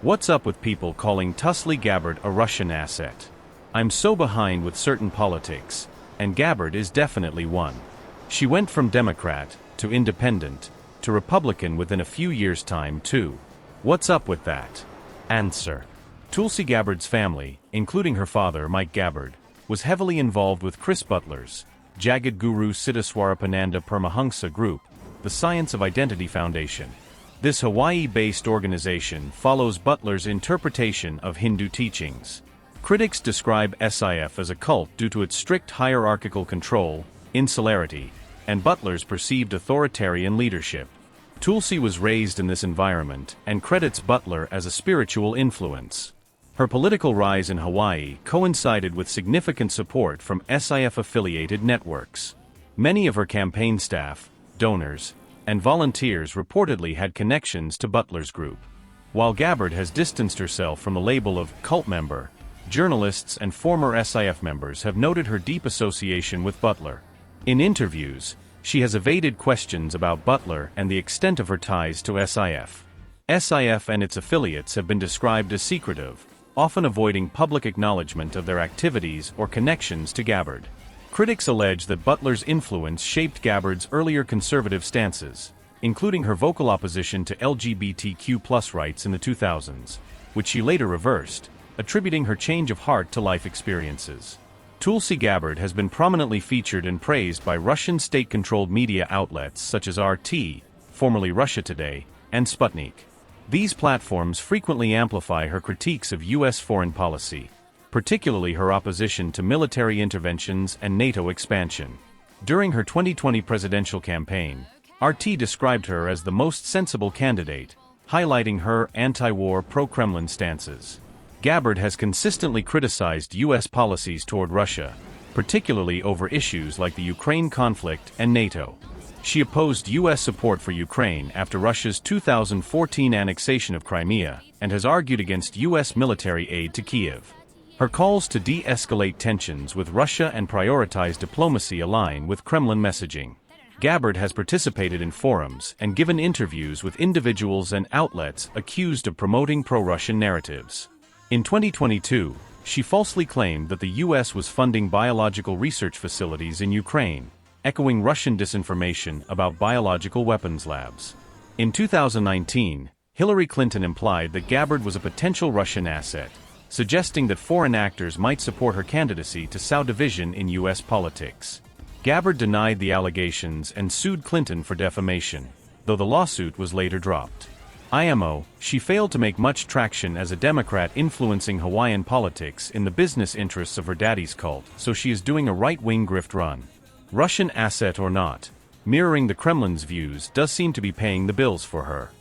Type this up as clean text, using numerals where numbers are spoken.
What's up with people calling Tulsi Gabbard a Russian asset? I'm so behind with certain politics, and Gabbard is definitely one. She went from Democrat to Independent to Republican within a few years' time too. What's up with that? Answer. Tulsi Gabbard's family, including her father Mike Gabbard, was heavily involved with Chris Butler's Jagat Guru Siddhaswarapananda Paramahansa Group, the Science of Identity Foundation. This Hawaii-based organization follows Butler's interpretation of Hindu teachings. Critics describe SIF as a cult due to its strict hierarchical control, insularity, and Butler's perceived authoritarian leadership. Tulsi was raised in this environment and credits Butler as a spiritual influence. Her political rise in Hawaii coincided with significant support from SIF-affiliated networks. Many of her campaign staff, donors, and volunteers reportedly had connections to Butler's group. While Gabbard has distanced herself from the label of cult member, journalists and former SIF members have noted her deep association with Butler. In interviews, she has evaded questions about Butler and the extent of her ties to SIF. SIF and its affiliates have been described as secretive, often avoiding public acknowledgement of their activities or connections to Gabbard. Critics allege that Butler's influence shaped Gabbard's earlier conservative stances, including her vocal opposition to LGBTQ+ rights in the 2000s, which she later reversed, attributing her change of heart to life experiences. Tulsi Gabbard has been prominently featured and praised by Russian state-controlled media outlets such as RT, formerly Russia Today, and Sputnik. These platforms frequently amplify her critiques of U.S. foreign policy, particularly her opposition to military interventions and NATO expansion. During her 2020 presidential campaign, RT described her as the most sensible candidate, highlighting her anti-war pro-Kremlin stances. Gabbard has consistently criticized U.S. policies toward Russia, particularly over issues like the Ukraine conflict and NATO. She opposed U.S. support for Ukraine after Russia's 2014 annexation of Crimea and has argued against U.S. military aid to Kyiv. Her calls to de-escalate tensions with Russia and prioritize diplomacy align with Kremlin messaging. Gabbard has participated in forums and given interviews with individuals and outlets accused of promoting pro-Russian narratives. In 2022, she falsely claimed that the U.S. was funding biological research facilities in Ukraine, echoing Russian disinformation about biological weapons labs. In 2019, Hillary Clinton implied that Gabbard was a potential Russian asset, suggesting that foreign actors might support her candidacy to sow division in U.S. politics. Gabbard denied the allegations and sued Clinton for defamation, though the lawsuit was later dropped. IMO, she failed to make much traction as a Democrat influencing Hawaiian politics in the business interests of her daddy's cult, so she is doing a right-wing grift run. Russian asset or not, mirroring the Kremlin's views does seem to be paying the bills for her.